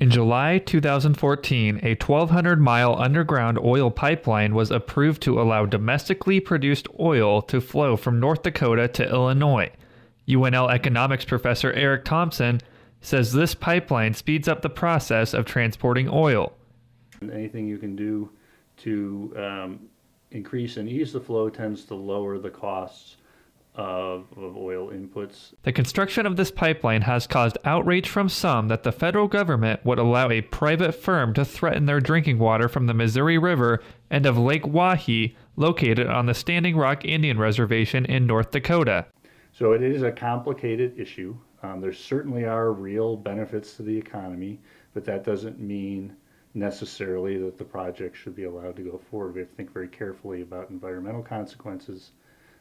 In July 2014, a 1,200-mile underground oil pipeline was approved to allow domestically produced oil to flow from North Dakota to Illinois. UNL economics professor Eric Thompson says this pipeline speeds up the process of transporting oil. Anything you can do to increase and ease the flow tends to lower the costs of oil inputs. The construction of this pipeline has caused outrage from some that the federal government would allow a private firm to threaten their drinking water from the Missouri River and of Lake Wahi, located on the Standing Rock Indian Reservation in North Dakota. So it is a complicated issue. There certainly are real benefits to the economy, but that doesn't mean necessarily that the project should be allowed to go forward. We have to think very carefully about environmental consequences,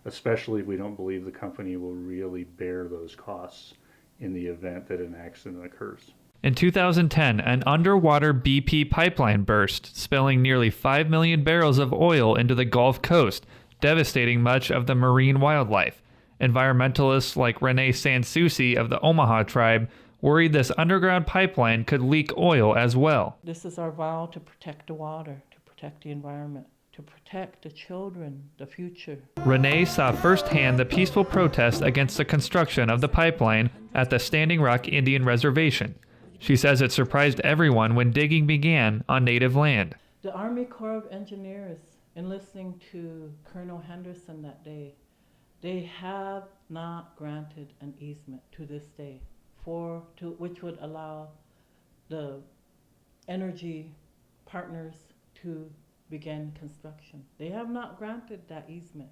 especially if we don't believe the company will really bear those costs in the event that an accident occurs. In 2010, an underwater BP pipeline burst, spilling nearly 5 million barrels of oil into the Gulf Coast, devastating much of the marine wildlife. Environmentalists like Renee Sansusi of the Omaha tribe worried this underground pipeline could leak oil as well. This is our vow to protect the water, to protect the environment, to protect the children, the future. Renee saw firsthand the peaceful protest against the construction of the pipeline at the Standing Rock Indian Reservation. She says it surprised everyone when digging began on native land. The Army Corps of Engineers, in listening to Colonel Henderson that day, they have not granted an easement to this day which would allow the energy partners to begin construction. They have not granted that easement.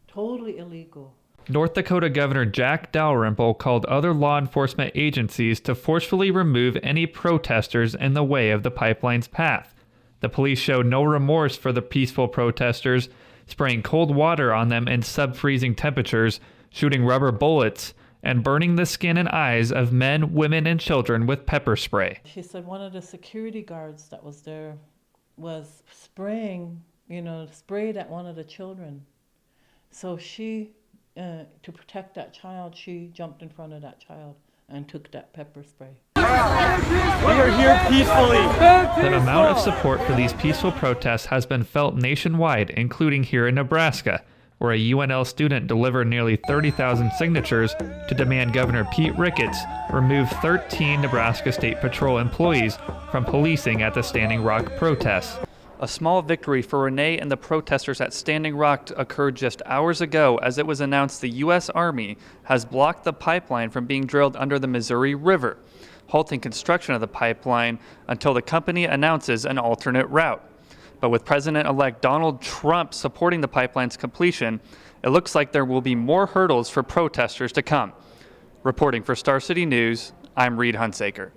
Totally illegal. North Dakota Governor Jack Dalrymple called other law enforcement agencies to forcefully remove any protesters in the way of the pipeline's path. The police showed no remorse for the peaceful protesters, spraying cold water on them in sub-freezing temperatures, shooting rubber bullets, and burning the skin and eyes of men, women, and children with pepper spray. She said one of the security guards that was there was spraying, sprayed at one of the children. So she, to protect that child, she jumped in front of that child and took that pepper spray. We are here peacefully. The amount of support for these peaceful protests has been felt nationwide, including here in Nebraska, where a UNL student delivered nearly 30,000 signatures to demand Governor Pete Ricketts remove 13 Nebraska State Patrol employees from policing at the Standing Rock protests. A small victory for Renee and the protesters at Standing Rock occurred just hours ago as it was announced the U.S. Army has blocked the pipeline from being drilled under the Missouri River, halting construction of the pipeline until the company announces an alternate route. But with President-elect Donald Trump supporting the pipeline's completion, it looks like there will be more hurdles for protesters to come. Reporting for Star City News, I'm Reed Hunsaker.